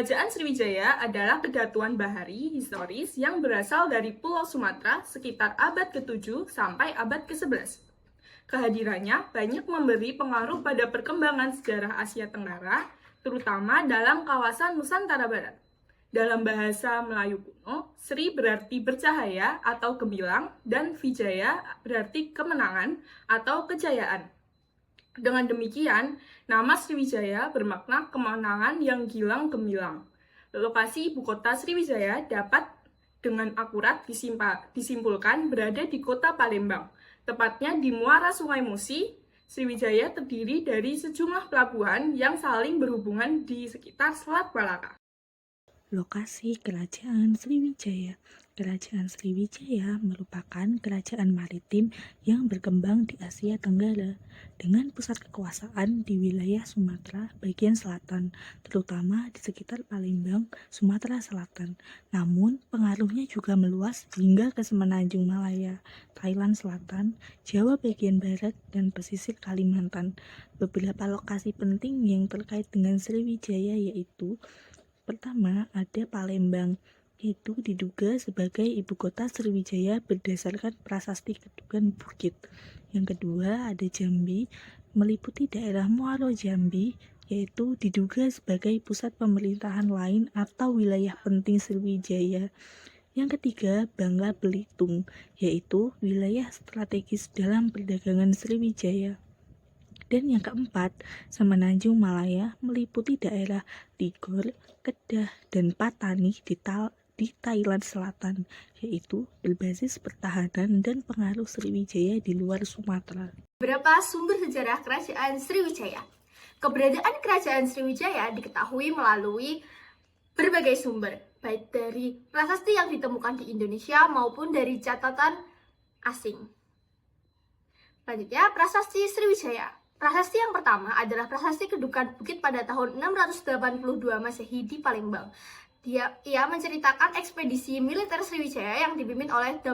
Kerajaan Sriwijaya adalah kedatuan bahari historis yang berasal dari Pulau Sumatera sekitar abad ke-7 sampai abad ke-11. Kehadirannya banyak memberi pengaruh pada perkembangan sejarah Asia Tenggara, terutama dalam kawasan Nusantara Barat. Dalam bahasa Melayu kuno, Sri berarti bercahaya atau gemilang, dan Wijaya berarti kemenangan atau kejayaan. Dengan demikian, nama Sriwijaya bermakna kemenangan yang gilang gemilang. Lokasi ibu kota Sriwijaya dapat dengan akurat disimpulkan berada di kota Palembang, tepatnya di muara Sungai Musi. Sriwijaya terdiri dari sejumlah pelabuhan yang saling berhubungan di sekitar Selat Malaka. Lokasi Kerajaan Sriwijaya. Kerajaan Sriwijaya merupakan kerajaan maritim yang berkembang di Asia Tenggara dengan pusat kekuasaan di wilayah Sumatera bagian selatan, terutama di sekitar Palembang, Sumatera Selatan. Namun, pengaruhnya juga meluas hingga ke Semenanjung Malaya, Thailand Selatan, Jawa bagian barat, dan pesisir Kalimantan. Beberapa lokasi penting yang terkait dengan Sriwijaya yaitu: pertama, ada Palembang, itu diduga sebagai ibu kota Sriwijaya berdasarkan prasasti Kedukan Bukit. Yang kedua, ada Jambi, meliputi daerah Muaro Jambi, yaitu diduga sebagai pusat pemerintahan lain atau wilayah penting Sriwijaya. Yang ketiga, Bangka Belitung, yaitu wilayah strategis dalam perdagangan Sriwijaya. Dan yang keempat, Semenanjung Malaya meliputi daerah Ligor, Kedah, dan Patani di Thailand Selatan, yaitu berbasis pertahanan dan pengaruh Sriwijaya di luar Sumatera. Beberapa sumber sejarah Kerajaan Sriwijaya. Keberadaan Kerajaan Sriwijaya diketahui melalui berbagai sumber, baik dari prasasti yang ditemukan di Indonesia maupun dari catatan asing. Selanjutnya, Prasasti Sriwijaya. Prasasti yang pertama adalah Prasasti Kedukan Bukit pada tahun 682 Masehi di Palembang. Ia menceritakan ekspedisi militer Sriwijaya yang dipimpin oleh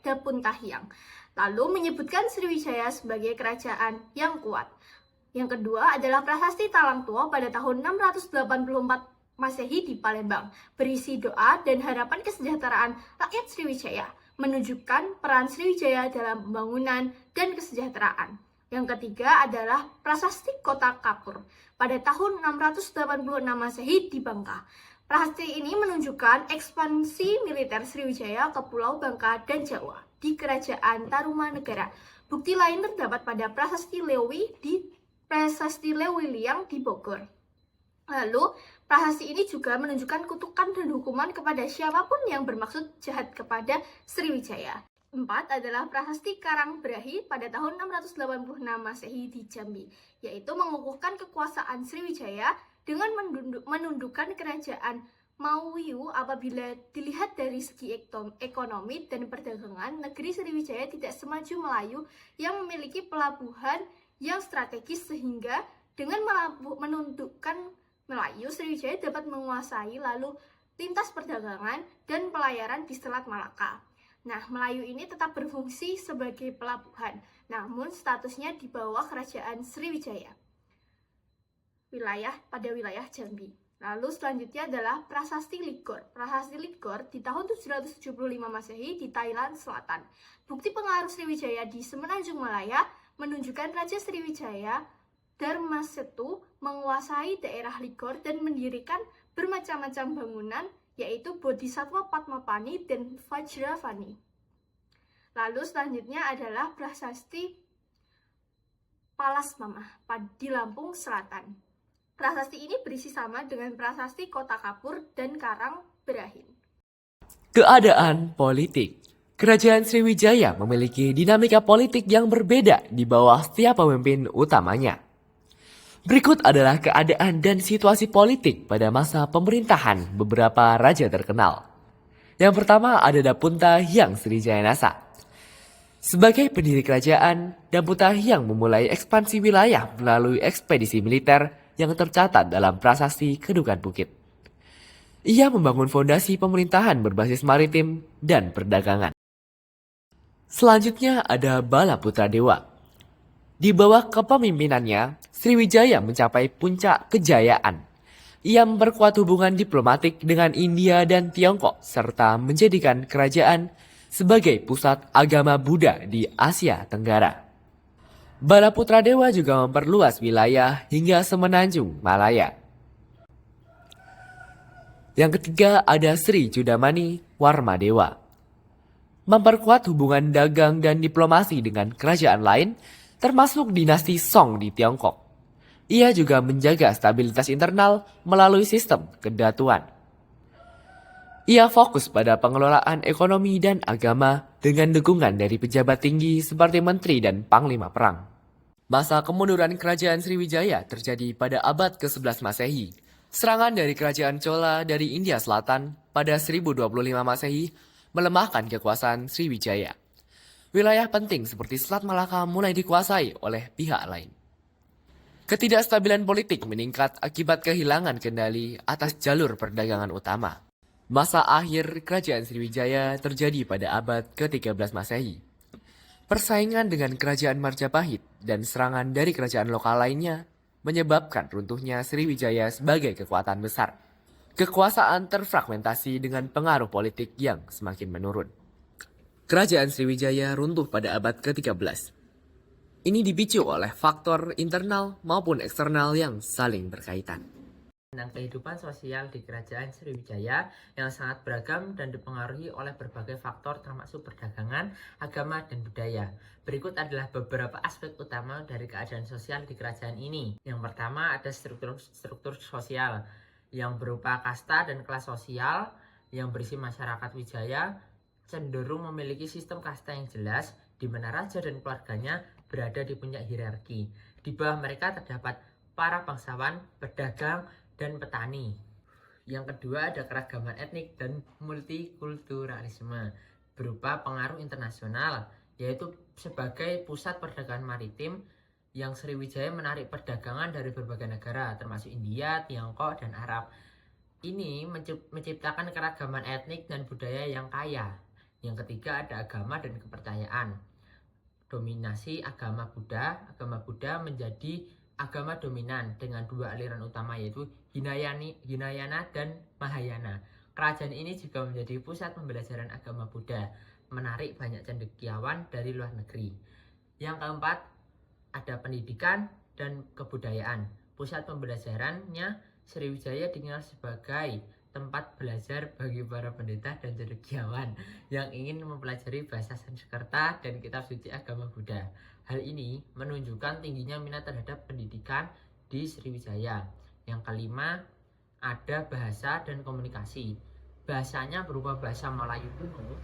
Dapuntahiang, lalu menyebutkan Sriwijaya sebagai kerajaan yang kuat. Yang kedua adalah Prasasti Talang Tua pada tahun 684 Masehi di Palembang, berisi doa dan harapan kesejahteraan rakyat Sriwijaya, menunjukkan peran Sriwijaya dalam pembangunan dan kesejahteraan. Yang ketiga adalah Prasasti Kota Kapur pada tahun 686 Masehi di Bangka. Prasasti ini menunjukkan ekspansi militer Sriwijaya ke Pulau Bangka dan Jawa di Kerajaan Tarumanegara. Bukti lain terdapat pada Prasasti Lewiliang di Bogor. Lalu, prasasti ini juga menunjukkan kutukan dan hukuman kepada siapapun yang bermaksud jahat kepada Sriwijaya. 4 adalah Prasasti Karangbrahi pada tahun 686 Masehi di Jambi, yaitu mengukuhkan kekuasaan Sriwijaya dengan menundukkan kerajaan Mauyuw. Apabila dilihat dari segi ekonomi dan perdagangan, negeri Sriwijaya tidak semaju Melayu yang memiliki pelabuhan yang strategis, sehingga dengan menundukkan Melayu, Sriwijaya dapat menguasai lalu lintas perdagangan dan pelayaran di Selat Malaka. Nah, Melayu ini tetap berfungsi sebagai pelabuhan, namun statusnya di bawah Kerajaan Sriwijaya pada wilayah Jambi. Lalu selanjutnya adalah Prasasti Ligor. Prasasti Ligor di tahun 775 Masehi di Thailand Selatan. Bukti pengaruh Sriwijaya di Semenanjung Malaya menunjukkan Raja Sriwijaya Dharmasetu menguasai daerah Ligor dan mendirikan bermacam-macam bangunan, yaitu Bodhisatwa Padmapani dan Vajravani. Lalu selanjutnya adalah Prasasti Palas Mamah di Lampung Selatan. Prasasti ini berisi sama dengan Prasasti Kota Kapur dan Karangbrahi. Keadaan politik. Kerajaan Sriwijaya memiliki dinamika politik yang berbeda di bawah setiap pemimpin utamanya. Berikut adalah keadaan dan situasi politik pada masa pemerintahan beberapa raja terkenal. Yang pertama ada Dapuntahiang Srijayanasa. Sebagai pendiri kerajaan, Dapuntahiang memulai ekspansi wilayah melalui ekspedisi militer yang tercatat dalam Prasasti Kedukan Bukit. Ia membangun fondasi pemerintahan berbasis maritim dan perdagangan. Selanjutnya ada Bala Putra Dewa. Di bawah kepemimpinannya, Sriwijaya mencapai puncak kejayaan. Ia memperkuat hubungan diplomatik dengan India dan Tiongkok serta menjadikan kerajaan sebagai pusat agama Buddha di Asia Tenggara. Balaputradewa juga memperluas wilayah hingga semenanjung Malaya. Yang ketiga ada Sri Judamani Warmadewa. Memperkuat hubungan dagang dan diplomasi dengan kerajaan lain, termasuk dinasti Song di Tiongkok. Ia juga menjaga stabilitas internal melalui sistem kedatuan. Ia fokus pada pengelolaan ekonomi dan agama dengan dukungan dari pejabat tinggi seperti menteri dan panglima perang. Masa kemunduran kerajaan Sriwijaya terjadi pada abad ke-11 Masehi. Serangan dari kerajaan Chola dari India Selatan pada 1025 Masehi melemahkan kekuasaan Sriwijaya. Wilayah penting seperti Selat Malaka mulai dikuasai oleh pihak lain. Ketidakstabilan politik meningkat akibat kehilangan kendali atas jalur perdagangan utama. Masa akhir kerajaan Sriwijaya terjadi pada abad ke-13 Masehi. Persaingan dengan kerajaan Majapahit dan serangan dari kerajaan lokal lainnya menyebabkan runtuhnya Sriwijaya sebagai kekuatan besar. Kekuasaan terfragmentasi dengan pengaruh politik yang semakin menurun. Kerajaan Sriwijaya runtuh pada abad ke-13. Ini dipicu oleh faktor internal maupun eksternal yang saling berkaitan. Tentang kehidupan sosial di kerajaan Sriwijaya yang sangat beragam dan dipengaruhi oleh berbagai faktor termasuk perdagangan, agama, dan budaya. Berikut adalah beberapa aspek utama dari keadaan sosial di kerajaan ini. Yang pertama ada struktur sosial yang berupa kasta dan kelas sosial yang berisi masyarakat Wijaya cenderung memiliki sistem kasta yang jelas di mana raja dan keluarganya berada di puncak hierarki. Di bawah mereka terdapat para bangsawan, pedagang, dan petani. Yang kedua ada keragaman etnik dan multikulturalisme berupa pengaruh internasional, yaitu sebagai pusat perdagangan maritim yang Sriwijaya menarik perdagangan dari berbagai negara termasuk India, Tiongkok, dan Arab. Ini menciptakan keragaman etnik dan budaya yang kaya. Yang ketiga ada agama dan kepercayaan. Dominasi agama Buddha menjadi agama dominan dengan dua aliran utama yaitu Hinayana dan Mahayana. Kerajaan ini juga menjadi pusat pembelajaran agama Buddha, menarik banyak cendekiawan dari luar negeri. Yang keempat ada pendidikan dan kebudayaan. Pusat pembelajarannya Sriwijaya dikenal sebagai tempat belajar bagi para pendeta dan cendekiawan yang ingin mempelajari bahasa Sanskerta dan kitab suci agama Buddha. Hal ini menunjukkan tingginya minat terhadap pendidikan di Sriwijaya. Yang kelima ada bahasa dan komunikasi. Bahasanya berupa bahasa Melayu kuno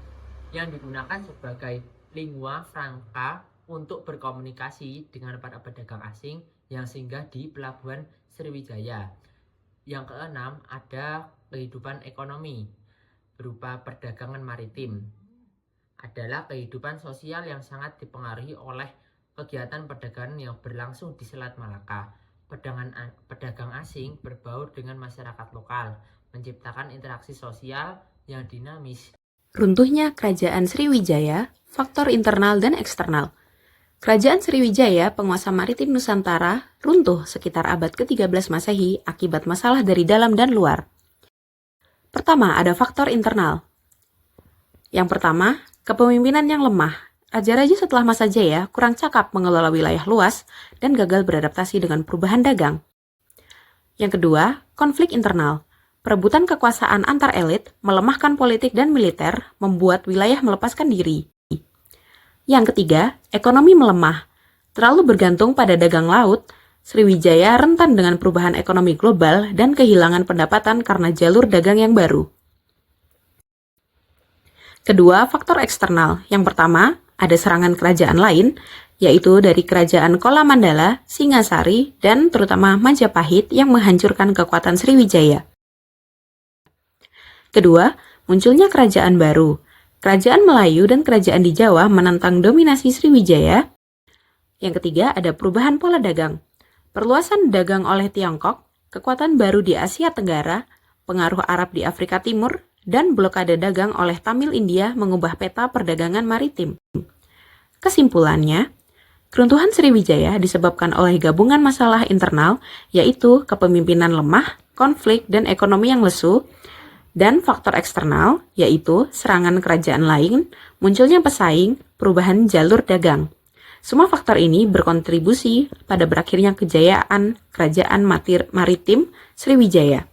yang digunakan sebagai lingua franca untuk berkomunikasi dengan para pedagang asing yang singgah di pelabuhan Sriwijaya. Yang keenam ada kehidupan ekonomi berupa perdagangan maritim. Adalah kehidupan sosial yang sangat dipengaruhi oleh kegiatan perdagangan yang berlangsung di Selat Malaka. Pedagang asing berbaur dengan masyarakat lokal, menciptakan interaksi sosial yang dinamis. Runtuhnya kerajaan Sriwijaya, faktor internal dan eksternal. Kerajaan Sriwijaya, penguasa maritim Nusantara, runtuh sekitar abad ke-13 Masehi akibat masalah dari dalam dan luar. Pertama, ada faktor internal. Yang pertama, kepemimpinan yang lemah. Raja-raja setelah masa Jaya kurang cakap mengelola wilayah luas dan gagal beradaptasi dengan perubahan dagang. Yang kedua, konflik internal. Perebutan kekuasaan antar elit, melemahkan politik dan militer, membuat wilayah melepaskan diri. Yang ketiga, ekonomi melemah. Terlalu bergantung pada dagang laut, Sriwijaya rentan dengan perubahan ekonomi global dan kehilangan pendapatan karena jalur dagang yang baru. Kedua, faktor eksternal. Yang pertama, ada serangan kerajaan lain, yaitu dari kerajaan Kola Mandala, Singasari, dan terutama Majapahit yang menghancurkan kekuatan Sriwijaya. Kedua, munculnya kerajaan baru. Kerajaan Melayu dan kerajaan di Jawa menentang dominasi Sriwijaya. Yang ketiga, ada perubahan pola dagang. Perluasan dagang oleh Tiongkok, kekuatan baru di Asia Tenggara, pengaruh Arab di Afrika Timur, dan blokade dagang oleh Tamil India mengubah peta perdagangan maritim. Kesimpulannya, keruntuhan Sriwijaya disebabkan oleh gabungan masalah internal, yaitu kepemimpinan lemah, konflik, dan ekonomi yang lesu, dan faktor eksternal, yaitu serangan kerajaan lain, munculnya pesaing, perubahan jalur dagang. Semua faktor ini berkontribusi pada berakhirnya kejayaan Kerajaan Maritim Sriwijaya.